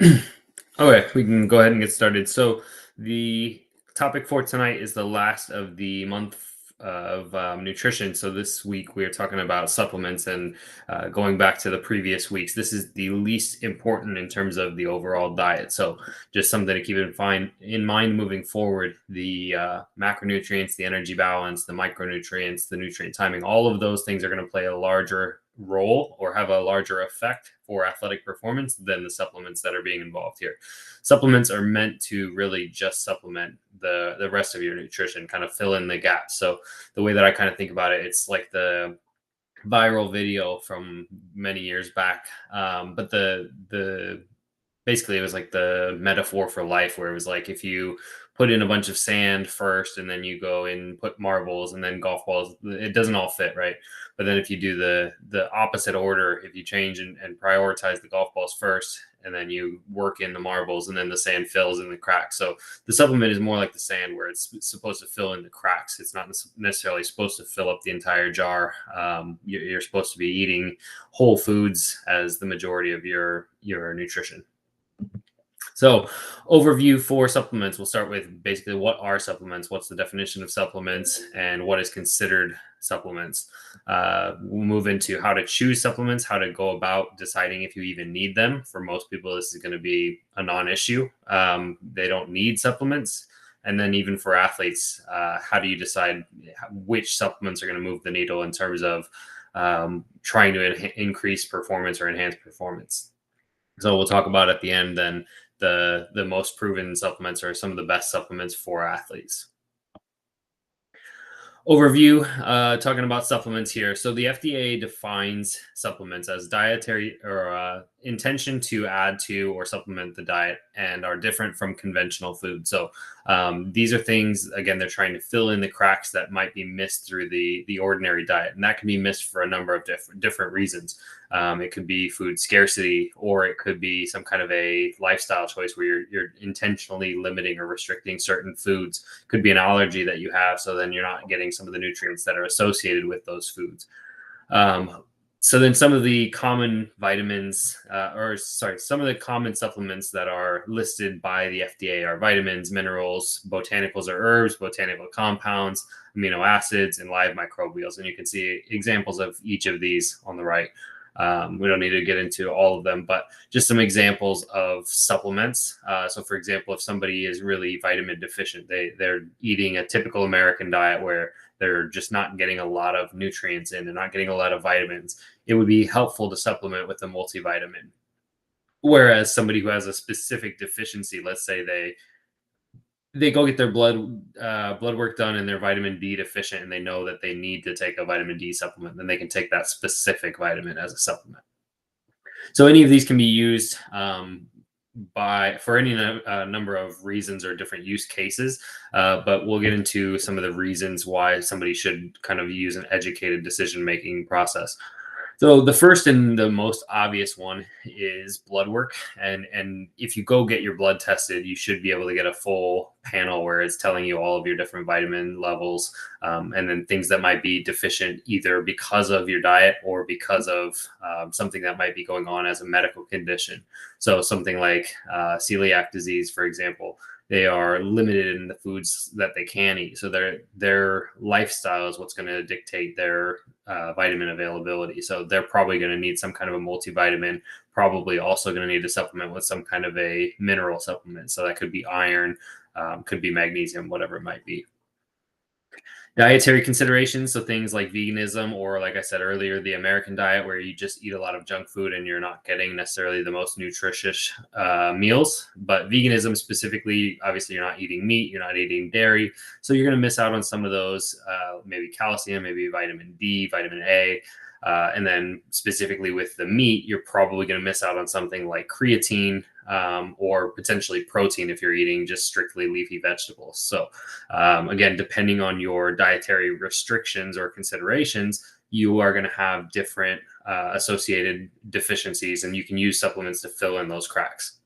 Okay, we can go ahead and get started. So, the topic for tonight is the last of the month of nutrition. So, this week we are talking about supplements and going back to the previous weeks. This is the least important in terms of the overall diet. So, just something to keep in mind moving forward. The macronutrients, the energy balance, the micronutrients, the nutrient timing, all of those things are going to play a larger role or have a larger effect for athletic performance than the supplements that are being involved here. Supplements are meant to really just supplement the rest of your nutrition, kind of fill in the gaps. So the way that I kind of think about it, it's like the viral video from many years back. But the basically it was like the metaphor for life, where it was like if you put in a bunch of sand first and then you go and put marbles and then golf balls, it doesn't all fit, right? But then if you do the opposite order, if you change and prioritize the golf balls first and then you work in the marbles and then the sand fills in the cracks. So the supplement is more like the sand, where it's supposed to fill in the cracks. It's not necessarily supposed to fill up the entire jar. You're supposed to be eating whole foods as the majority of your nutrition. So, overview for supplements. We'll start with basically what are supplements, what's the definition of supplements, and what is considered supplements. We'll move into how to choose supplements, how to go about deciding if you even need them. For most people, this is going to be a non issue. They don't need supplements. And then, even for athletes, how do you decide which supplements are going to move the needle in terms of trying to increase performance or enhance performance? So we'll talk about at the end then the most proven supplements are some of the best supplements for athletes. Overview, talking about supplements here. So the FDA defines supplements as dietary or intention to add to or supplement the diet and are different from conventional food. So these are things, again, they're trying to fill in the cracks that might be missed through the ordinary diet. And that can be missed for a number of different reasons. It could be food scarcity, or it could be some kind of a lifestyle choice where you're intentionally limiting or restricting certain foods. Could be an allergy that you have, so then you're not getting some of the nutrients that are associated with those foods. So then some of the common vitamins, some of the common supplements that are listed by the FDA are vitamins, minerals, botanicals or herbs, botanical compounds, amino acids, and live microbials. And you can see examples of each of these on the right. We don't need to get into all of them, but just some examples of supplements. So for example, if somebody is really vitamin deficient, they're eating a typical American diet where they're just not getting a lot of nutrients in, they're not getting a lot of vitamins, it would be helpful to supplement with a multivitamin. Whereas somebody who has a specific deficiency, let's say they go get their blood work done and they're vitamin D deficient and they know that they need to take a vitamin D supplement, then they can take that specific vitamin as a supplement. So any of these can be used for any number of reasons or different use cases, but we'll get into some of the reasons why somebody should kind of use an educated decision making process. So the first and the most obvious one is blood work. And if you go get your blood tested, you should be able to get a full panel where it's telling you all of your different vitamin levels, and then things that might be deficient either because of your diet or because of something that might be going on as a medical condition. So something like celiac disease, for example, they are limited in the foods that they can eat. So their lifestyle is what's going to dictate their vitamin availability. So they're probably going to need some kind of a multivitamin, probably also going to need to supplement with some kind of a mineral supplement. So that could be iron, could be magnesium, whatever it might be. Dietary considerations, so things like veganism, or like I said earlier, the American diet, where you just eat a lot of junk food and you're not getting necessarily the most nutritious meals. But veganism specifically, obviously, you're not eating meat, you're not eating dairy, so you're going to miss out on some of those, maybe calcium, maybe vitamin D, vitamin A. And then specifically with the meat, you're probably going to miss out on something like creatine, or potentially protein if you're eating just strictly leafy vegetables. So again, depending on your dietary restrictions or considerations, you are going to have different associated deficiencies, and you can use supplements to fill in those cracks.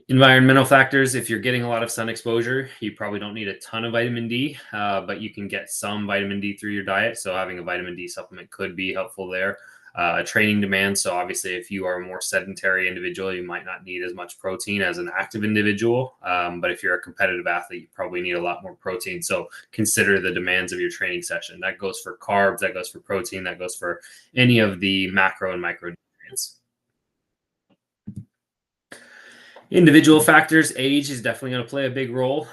Environmental factors. If you're getting a lot of sun exposure, you probably don't need a ton of vitamin D, but you can get some vitamin D through your diet. So having a vitamin D supplement could be helpful there. training demands. So obviously, if you are a more sedentary individual, you might not need as much protein as an active individual. But if you're a competitive athlete, you probably need a lot more protein. So consider the demands of your training session. That goes for carbs, that goes for protein, that goes for any of the macro and micronutrients. Individual factors, age is definitely going to play a big role,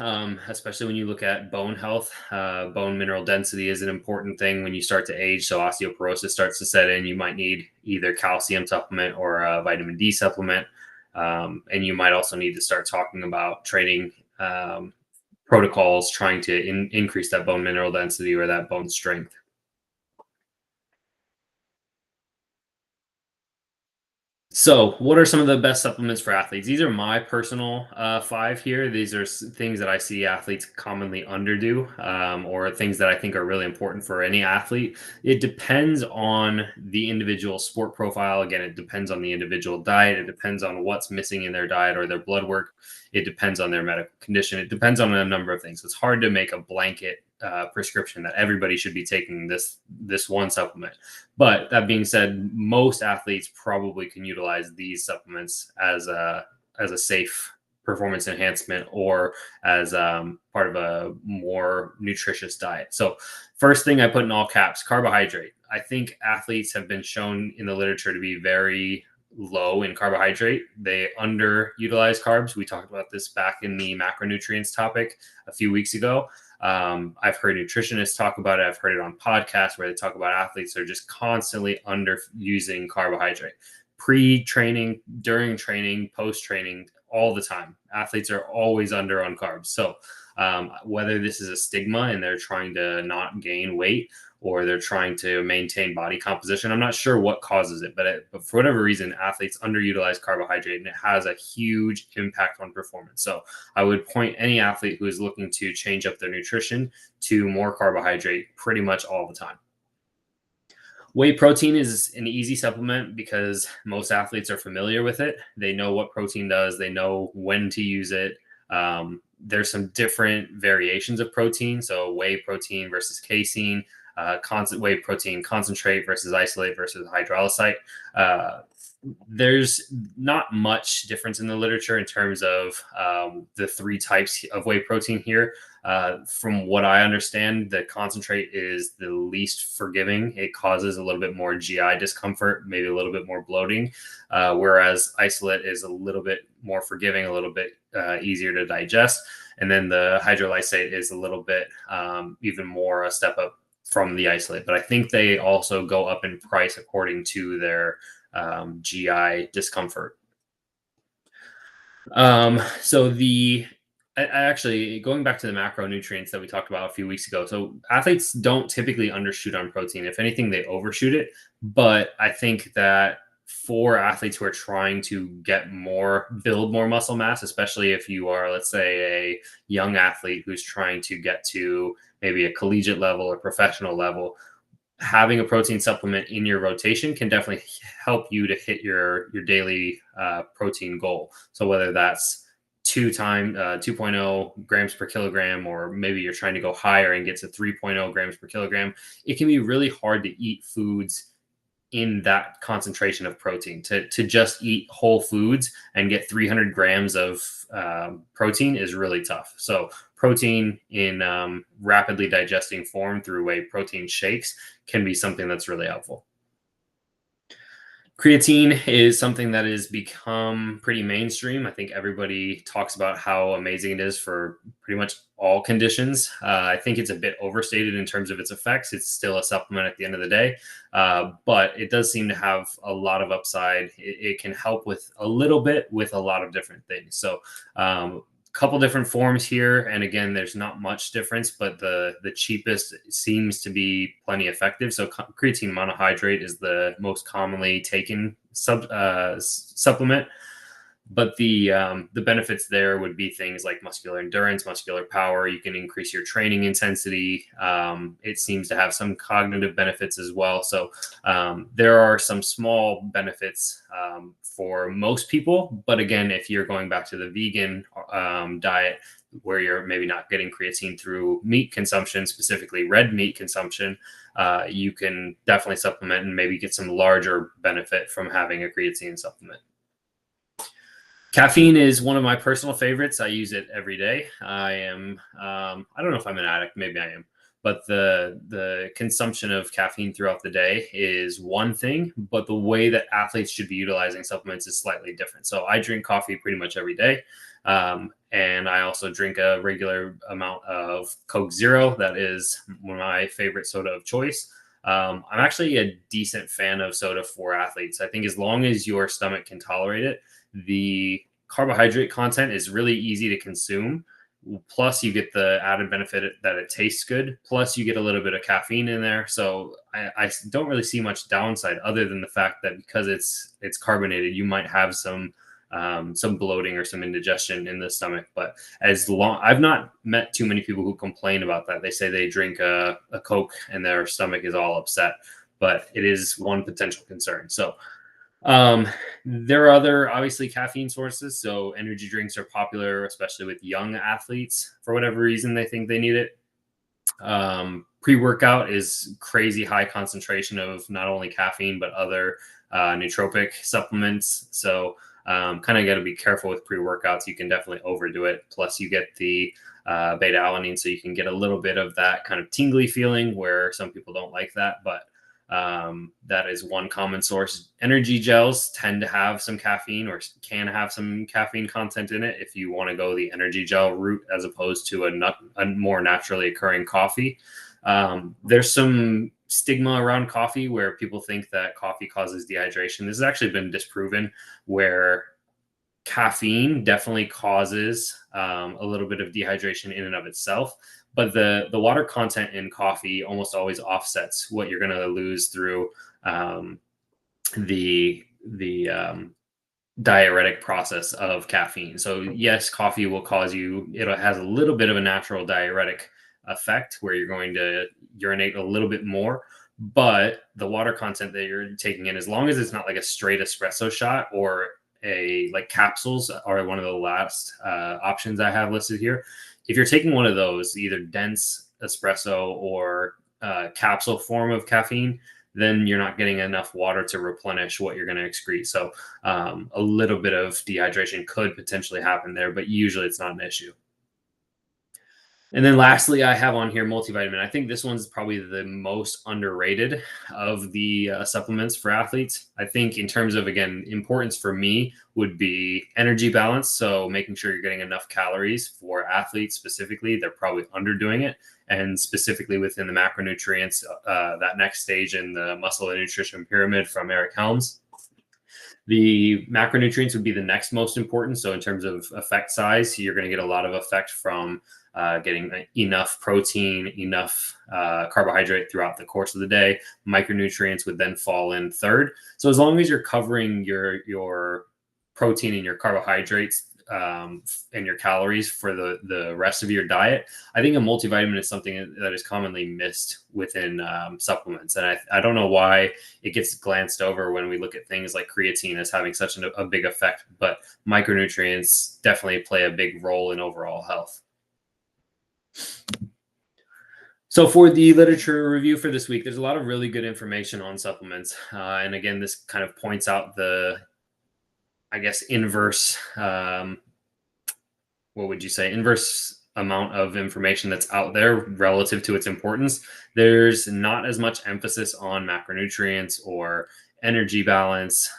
especially when you look at bone health. Bone mineral density is an important thing when you start to age. So osteoporosis starts to set in. You might need either calcium supplement or a vitamin D supplement. And you might also need to start talking about training protocols trying to increase that bone mineral density or that bone strength. So, what are some of the best supplements for athletes? These are my personal five here. These are things that I see athletes commonly underdo, or things that I think are really important for any athlete. It depends on the individual sport profile. Again, it depends on the individual diet. It depends on what's missing in their diet or their blood work. It depends on their medical condition. It depends on a number of things. It's hard to make a blanket prescription that everybody should be taking this one supplement. But that being said, most athletes probably can utilize these supplements as a safe performance enhancement or as part of a more nutritious diet. So, first thing I put in all caps: carbohydrate. I think athletes have been shown in the literature to be very low in carbohydrate. They underutilize carbs. We talked about this back in the macronutrients topic a few weeks ago. I've heard nutritionists talk about it. I've heard it on podcasts where they talk about athletes that are just constantly under using carbohydrate. Pre-training, during training, post-training, all the time. Athletes are always under on carbs. So whether this is a stigma and they're trying to not gain weight or they're trying to maintain body composition, I'm not sure what causes it, but for whatever reason, athletes underutilize carbohydrate and it has a huge impact on performance. So I would point any athlete who is looking to change up their nutrition to more carbohydrate pretty much all the time. Whey protein is an easy supplement because most athletes are familiar with it. They know what protein does, they know when to use it. There's some different variations of protein. So, whey protein versus casein, whey protein concentrate versus isolate versus hydrolysate. Uh, there's not much difference in the literature in terms of the three types of whey protein here. From what I understand, the concentrate is the least forgiving. It causes a little bit more GI discomfort, maybe a little bit more bloating, whereas isolate is a little bit more forgiving, a little bit easier to digest. And then the hydrolysate is a little bit even more a step up from the isolate. But I think they also go up in price according to their GI discomfort. So I actually going back to the macronutrients that we talked about a few weeks ago. So athletes don't typically undershoot on protein. If anything, they overshoot it. But I think that for athletes who are trying to build more muscle mass, especially if you are, let's say, a young athlete who's trying to get to maybe a collegiate level or professional level, having a protein supplement in your rotation can definitely help you to hit your daily protein goal. So whether that's 2.0 grams per kilogram, or maybe you're trying to go higher and get to 3.0 grams per kilogram, it can be really hard to eat foods in that concentration of protein. To just eat whole foods and get 300 grams of protein is really tough. So protein in rapidly digesting form through whey protein shakes can be something that's really helpful. Creatine is something that has become pretty mainstream. I think everybody talks about how amazing it is for pretty much all conditions. I think it's a bit overstated in terms of its effects. It's still a supplement at the end of the day, but it does seem to have a lot of upside. It can help with a little bit with a lot of different things. So, couple different forms here, and again, there's not much difference, but the cheapest seems to be plenty effective. So creatine monohydrate is the most commonly taken supplement, but the benefits there would be things like muscular endurance, muscular power. You can increase your training intensity. It seems to have some cognitive benefits as well. So there are some small benefits for most people, but again, if you're going back to the vegan diet where you're maybe not getting creatine through meat consumption, specifically red meat consumption, you can definitely supplement and maybe get some larger benefit from having a creatine supplement. Caffeine is one of my personal favorites. I use it every day. I don't know if I'm an addict, maybe I am, but the consumption of caffeine throughout the day is one thing, but the way that athletes should be utilizing supplements is slightly different. So I drink coffee pretty much every day. And I also drink a regular amount of Coke Zero. That is one of my favorite soda of choice. I'm actually a decent fan of soda for athletes. I think as long as your stomach can tolerate it, the carbohydrate content is really easy to consume. Plus, you get the added benefit that it tastes good. Plus, you get a little bit of caffeine in there. So I don't really see much downside other than the fact that because it's carbonated, you might have some bloating or some indigestion in the stomach. But as long I've not met too many people who complain about that. They say they drink a Coke and their stomach is all upset. But it is one potential concern. So there are other obviously caffeine sources. So energy drinks are popular, especially with young athletes. For whatever reason, they think they need it. Pre-workout is crazy high concentration of not only caffeine, but other nootropic supplements. So kind of got to be careful with pre-workouts. You can definitely overdo it. Plus you get the beta-alanine, so you can get a little bit of that kind of tingly feeling where some people don't like that, but that is one common source. Energy gels tend to have some caffeine or can have some caffeine content in it if you want to go the energy gel route as opposed to a more naturally occurring coffee. There's some stigma around coffee where people think that coffee causes dehydration. This has actually been disproven, where caffeine definitely causes a little bit of dehydration in and of itself, but the water content in coffee almost always offsets what you're going to lose through the diuretic process of caffeine. So yes, coffee will cause you, it has a little bit of a natural diuretic effect where you're going to urinate a little bit more, but the water content that you're taking in, as long as it's not like a straight espresso shot or like capsules are one of the last options I have listed here. If you're taking one of those, either dense espresso or capsule form of caffeine, then you're not getting enough water to replenish what you're going to excrete. So a little bit of dehydration could potentially happen there, but usually it's not an issue. And then lastly, I have on here multivitamin. I think this one's probably the most underrated of the supplements for athletes. I think in terms of, again, importance for me would be energy balance. So making sure you're getting enough calories for athletes specifically. They're probably underdoing it. And specifically within the macronutrients, that next stage in the muscle and nutrition pyramid from Eric Helms. The macronutrients would be the next most important. So in terms of effect size, you're going to get a lot of effect from getting enough protein, enough carbohydrate throughout the course of the day. Micronutrients would then fall in third. So as long as you're covering your protein and your carbohydrates and your calories for the rest of your diet, I think a multivitamin is something that is commonly missed within supplements. And I don't know why it gets glanced over when we look at things like creatine as having such a big effect, but micronutrients definitely play a big role in overall health. So for the literature review for this week, there's a lot of really good information on supplements. And again, this kind of points out the, I guess, inverse, what would you say, inverse amount of information that's out there relative to its importance. There's not as much emphasis on macronutrients or energy balance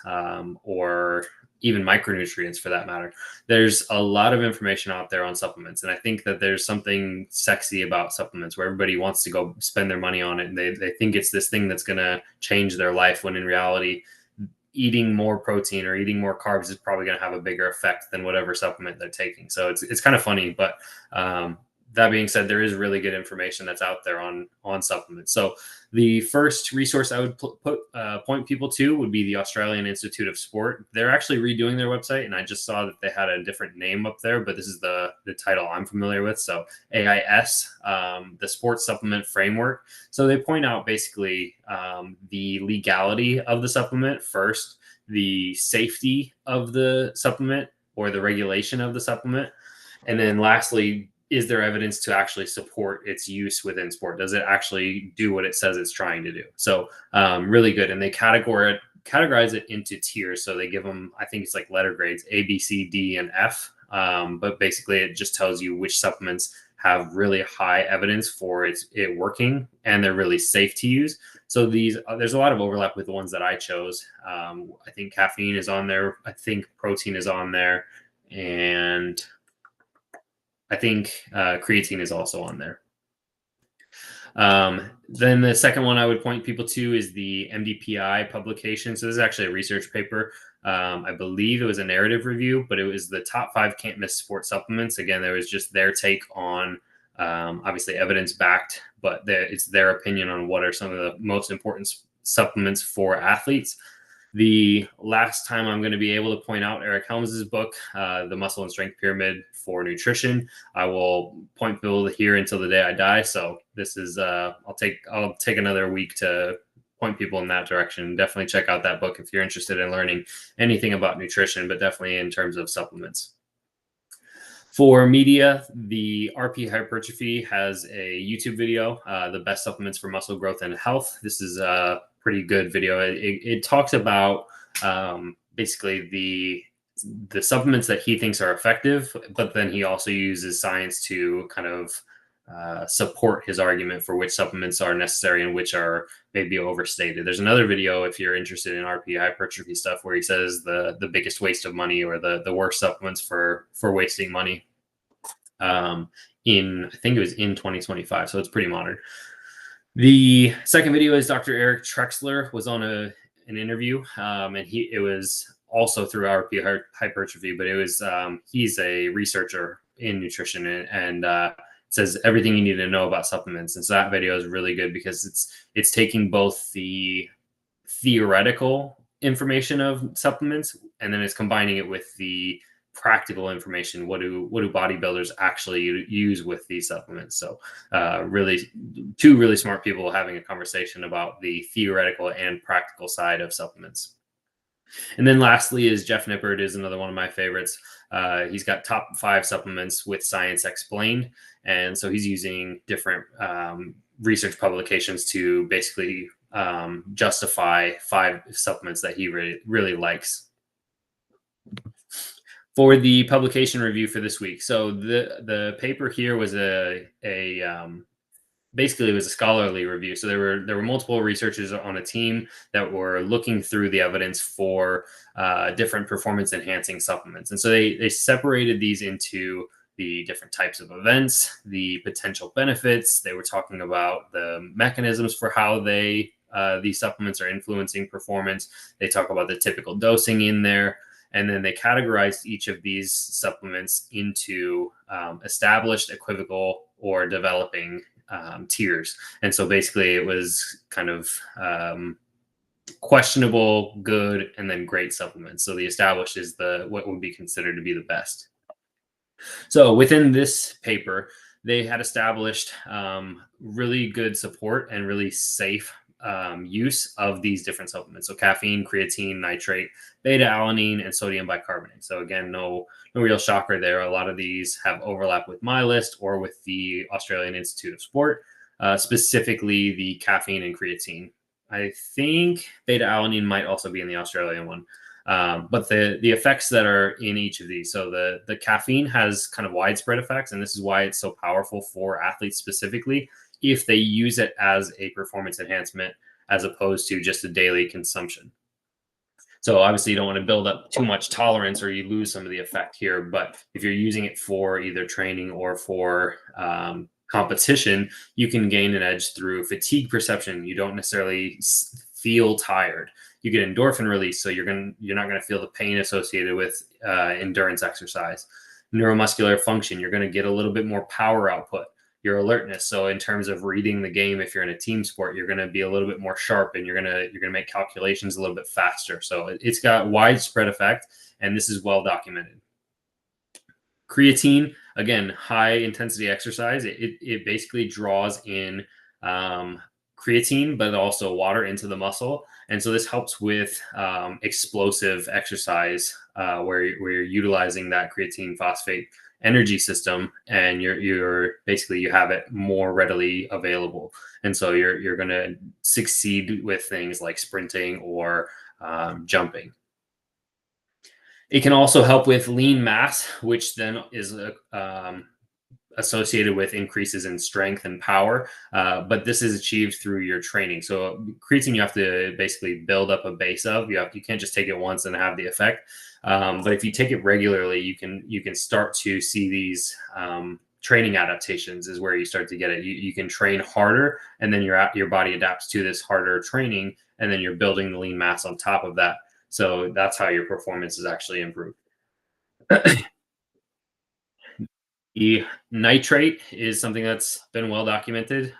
or even micronutrients for that matter. There's a lot of information out there on supplements. And I think that there's something sexy about supplements where everybody wants to go spend their money on it. And they think it's this thing that's going to change their life, when in reality, eating more protein or eating more carbs is probably going to have a bigger effect than whatever supplement they're taking. So it's kind of funny, but that being said, there is really good information that's out there on supplements. So the first resource I would point people to would be the Australian Institute of Sport. They're actually redoing their website, and I just saw that they had a different name up there, but this is the title I'm familiar with. So AIS, the Sports Supplement Framework. So they point out basically the legality of the supplement first, the safety of the supplement or the regulation of the supplement, And then lastly, is there evidence to actually support its use within sport? Does it actually do what it says it's trying to do? So really good. And they categorize it into tiers. So they give them, I think it's like letter grades, A, B, C, D, and F. But basically, it just tells you which supplements have really high evidence for it working, and they're really safe to use. So there's a lot of overlap with the ones that I chose. I think caffeine is on there. I think protein is on there, and I think creatine is also on there. Then the second one I would point people to is the MDPI publication. So this is actually a research paper. I believe it was a narrative review, but it was the top 5 can't miss sport supplements. Again, there was just their take on obviously evidence backed, but it's their opinion on what are some of the most important supplements for athletes. The last time I'm going to be able to point out Eric Helms's book, The Muscle and Strength Pyramid for Nutrition. I will point people here until the day I die. So this is I'll take another week to point people in that direction. Definitely check out that book if you're interested in learning anything about nutrition, but definitely in terms of supplements. For media, the RP Hypertrophy has a YouTube video, The Best Supplements for Muscle Growth and Health. This is a pretty good video. It talks about basically the supplements that he thinks are effective, but then he also uses science to kind of support his argument for which supplements are necessary and which are maybe overstated. There's another video if you're interested in RP hypertrophy stuff where he says the biggest waste of money or the worst supplements for wasting money. I think it was in 2025, so it's pretty modern. The second video is Dr. Eric Trexler was on an interview, and it was also through RP hypertrophy, but it was he's a researcher in nutrition and says everything you need to know about supplements. And so that video is really good because it's taking both the theoretical information of supplements and then it's combining it with the practical information. What do bodybuilders actually use with these supplements? So really two really smart people having a conversation about the theoretical and practical side of supplements. And then lastly is Jeff Nippard is another one of my favorites. He's got top 5 supplements with science explained. And so he's using different research publications to basically justify 5 supplements that he really likes. For the publication review for this week. So the paper here was basically it was a scholarly review. So there were multiple researchers on a team that were looking through the evidence for different performance enhancing supplements. And so they separated these into the different types of events, the potential benefits. They were talking about the mechanisms for how these supplements are influencing performance. They talk about the typical dosing in there. And then they categorized each of these supplements into established, equivocal, or developing tiers. And so basically it was kind of questionable, good, and then great supplements. So the established is what would be considered to be the best. So within this paper, they had established really good support and really safe use of these different supplements. So caffeine, creatine, nitrate, beta-alanine, and sodium bicarbonate. So again, no real shocker there. A lot of these have overlap with my list or with the Australian Institute of Sport, specifically the caffeine and creatine. I think beta-alanine might also be in the Australian one. But the effects that are in each of these. So the caffeine has kind of widespread effects, and this is why it's so powerful for athletes specifically if they use it as a performance enhancement as opposed to just a daily consumption. So obviously you don't want to build up too much tolerance or you lose some of the effect here. But if you're using it for either training or for competition, you can gain an edge through fatigue perception. You don't necessarily feel tired. You get endorphin release, so you're not going to feel the pain associated with endurance exercise. Neuromuscular function, you're going to get a little bit more power output. Your alertness, so in terms of reading the game, if you're in a team sport, you're going to be a little bit more sharp, and you're going to make calculations a little bit faster. So it's got widespread effect, and this is well documented. Creatine, again, high intensity exercise. It basically draws in creatine, but also water into the muscle. And so this helps with explosive exercise where you're utilizing that creatine phosphate energy system, and you're basically you have it more readily available, and so you're going to succeed with things like sprinting or jumping. It can also help with lean mass, which then is associated with increases in strength and power. But this is achieved through your training. So creatine, you have to basically build up a base of. You can't just take it once and have the effect. But if you take it regularly, you can start to see these training adaptations. Is where you start to get it. You can train harder, and then your body adapts to this harder training, and then you're building the lean mass on top of that. So that's how your performance is actually improved. The nitrate is something that's been well documented.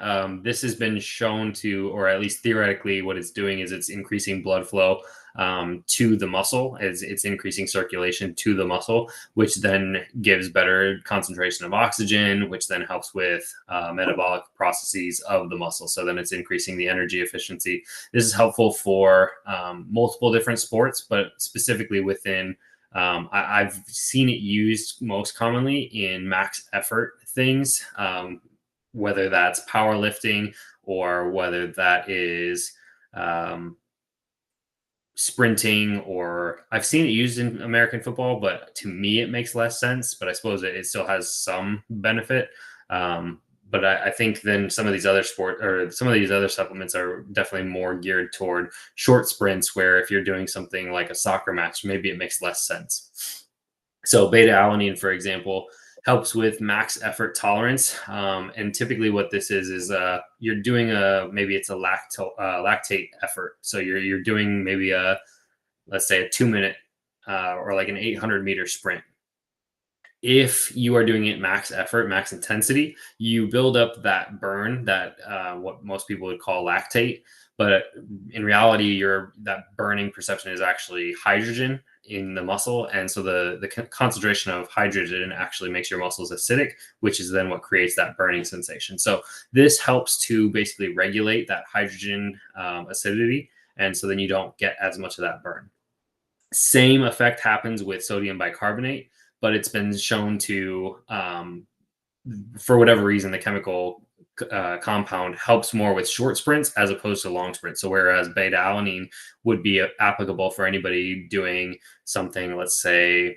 This has been shown to, or at least theoretically, what it's doing is it's increasing blood flow to the muscle, as it's increasing circulation to the muscle, which then gives better concentration of oxygen, which then helps with metabolic processes of the muscle. So then it's increasing the energy efficiency. This is helpful for multiple different sports, but specifically within I've seen it used most commonly in max effort things, whether that's powerlifting or whether that is um, sprinting, or I've seen it used in American football, but to me it makes less sense. But I suppose it still has some benefit. But I think then some of these other some of these other supplements are definitely more geared toward short sprints, where if you're doing something like a soccer match, maybe it makes less sense. So beta-alanine, for example, helps with max effort tolerance. And typically what this is you're doing maybe it's a lactate effort. So you're doing maybe let's say a 2 minute or like an 800-meter sprint. If you are doing it max effort, max intensity, you build up that burn, that what most people would call lactate. But in reality, that burning perception is actually hydrogen in the muscle, and so the concentration of hydrogen actually makes your muscles acidic, which is then what creates that burning sensation. So this helps to basically regulate that hydrogen acidity, and so then you don't get as much of that burn. Same effect happens with sodium bicarbonate, but it's been shown to, for whatever reason, the chemical compound helps more with short sprints as opposed to long sprints. So whereas beta alanine would be applicable for anybody doing something, let's say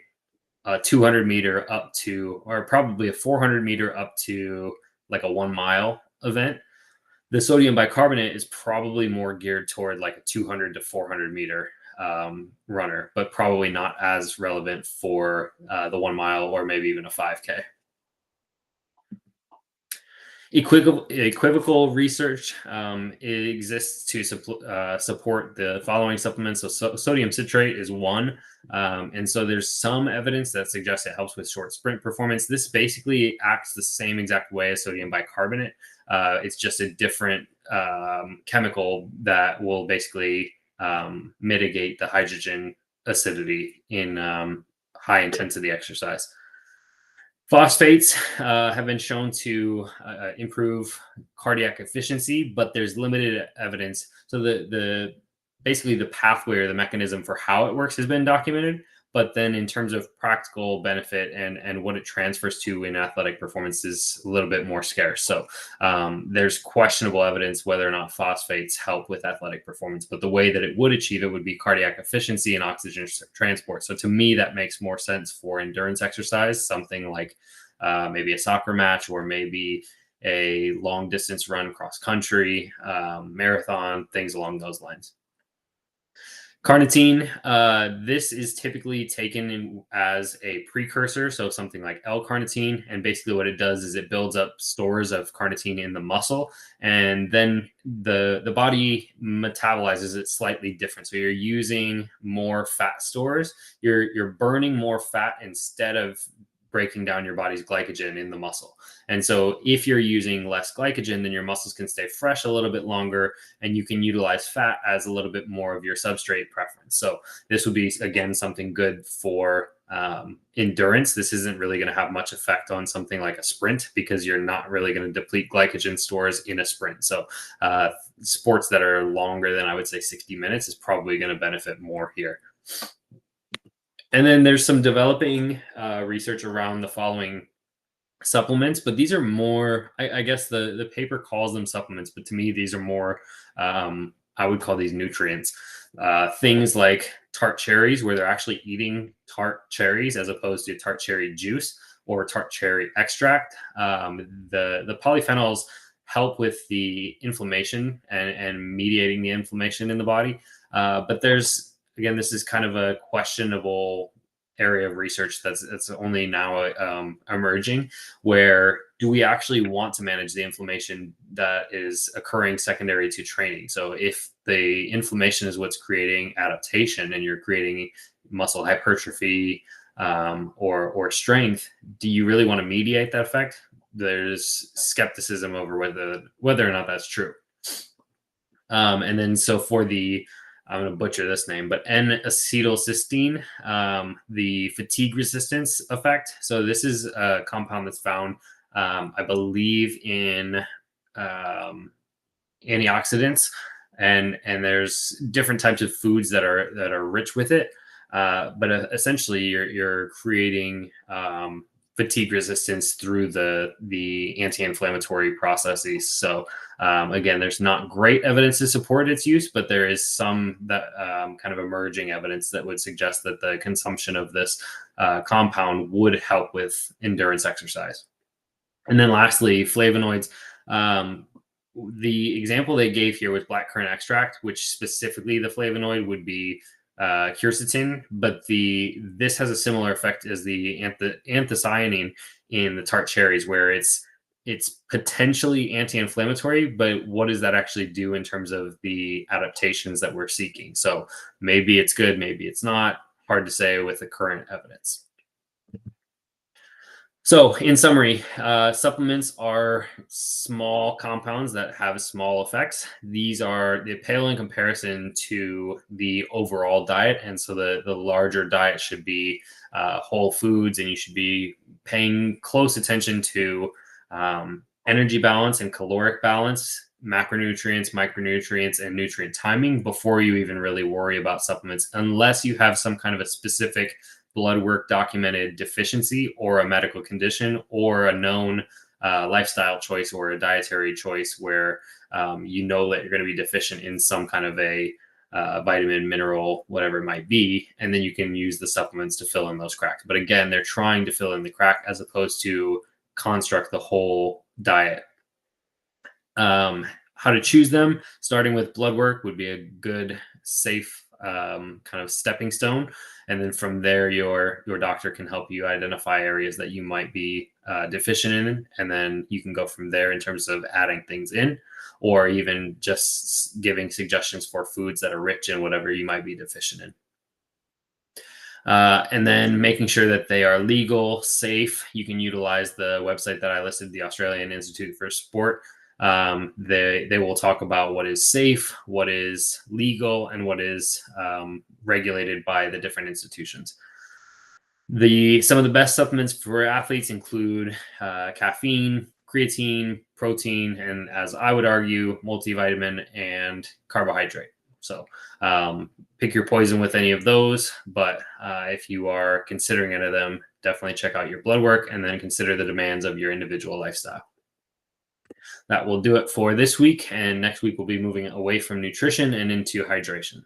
a 200-meter up to, or probably a 400-meter up to like a 1 mile event, the sodium bicarbonate is probably more geared toward like a 200 to 400-meter runner, but probably not as relevant for the 1 mile or maybe even a 5K. Equivocal research exists to support the following supplements. So sodium citrate is one. And so there's some evidence that suggests it helps with short sprint performance. This basically acts the same exact way as sodium bicarbonate. It's just a different chemical that will basically mitigate the hydrogen acidity in high intensity exercise. Phosphates have been shown to improve cardiac efficiency, but there's limited evidence. So the basically the pathway or the mechanism for how it works has been documented, but then in terms of practical benefit and what it transfers to in athletic performance is a little bit more scarce. So there's questionable evidence whether or not phosphates help with athletic performance, but the way that it would achieve it would be cardiac efficiency and oxygen transport. So to me, that makes more sense for endurance exercise, something like maybe a soccer match, or maybe a long distance run cross country, marathon, things along those lines. Carnitine, this is typically taken as a precursor, so something like L-carnitine, and basically what it does is it builds up stores of carnitine in the muscle, and then the body metabolizes it slightly different. So you're using more fat stores, you're burning more fat instead of breaking down your body's glycogen in the muscle. And so if you're using less glycogen, then your muscles can stay fresh a little bit longer, and you can utilize fat as a little bit more of your substrate preference. So this would be, again, something good for endurance, this isn't really going to have much effect on something like a sprint because you're not really going to deplete glycogen stores in a sprint. So, uh, sports that are longer than I would say 60 minutes is probably going to benefit more here. And then there's some developing research around the following supplements, but these are more, I guess the paper calls them supplements, but to me these are more, I would call these nutrients. Things like tart cherries, where they're actually eating tart cherries as opposed to tart cherry juice or tart cherry extract. The polyphenols help with the inflammation and mediating the inflammation in the body. But there's, again, this is kind of a questionable area of research that's only now emerging, where do we actually want to manage the inflammation that is occurring secondary to training? So if the inflammation is what's creating adaptation and you're creating muscle hypertrophy, or strength, do you really want to mediate that effect? There's skepticism over whether or not that's true. And then so for the, I'm going to butcher this name, but N-acetylcysteine, the fatigue resistance effect. So this is a compound that's found, I believe, in antioxidants, and there's different types of foods that are rich with it. But essentially, you're creating fatigue resistance through the anti-inflammatory processes. So again, there's not great evidence to support its use, but there is some that kind of emerging evidence that would suggest that the consumption of this compound would help with endurance exercise. And then lastly, flavonoids. The example they gave here was blackcurrant extract, which specifically the flavonoid would be quercetin, but this has a similar effect as the anthocyanin in the tart cherries, where it's potentially anti-inflammatory, but what does that actually do in terms of the adaptations that we're seeking? So maybe it's good, maybe it's not. Hard to say with the current evidence. So, in summary, supplements are small compounds that have small effects. They pale in comparison to the overall diet, and so the larger diet should be whole foods, and you should be paying close attention to energy balance and caloric balance, macronutrients, micronutrients, and nutrient timing before you even really worry about supplements, unless you have some kind of a specific blood work documented deficiency or a medical condition or a known lifestyle choice or a dietary choice where you know that you're going to be deficient in some kind of a vitamin, mineral, whatever it might be, and then you can use the supplements to fill in those cracks. But again, they're trying to fill in the crack as opposed to construct the whole diet. How to choose them, starting with blood work would be a good, safe kind of stepping stone, and then from there your doctor can help you identify areas that you might be deficient in, and then you can go from there in terms of adding things in, or even just giving suggestions for foods that are rich in whatever you might be deficient in. And then making sure that they are legal, safe. You can utilize the website that I listed, the Australian Institute for Sport. They will talk about what is safe, what is legal, and what is regulated by the different institutions. Some of the best supplements for athletes include caffeine, creatine, protein, and, as I would argue, multivitamin and carbohydrate. So pick your poison with any of those, but if you are considering any of them, definitely check out your blood work and then consider the demands of your individual lifestyle. That will do it for this week, and next week we'll be moving away from nutrition and into hydration.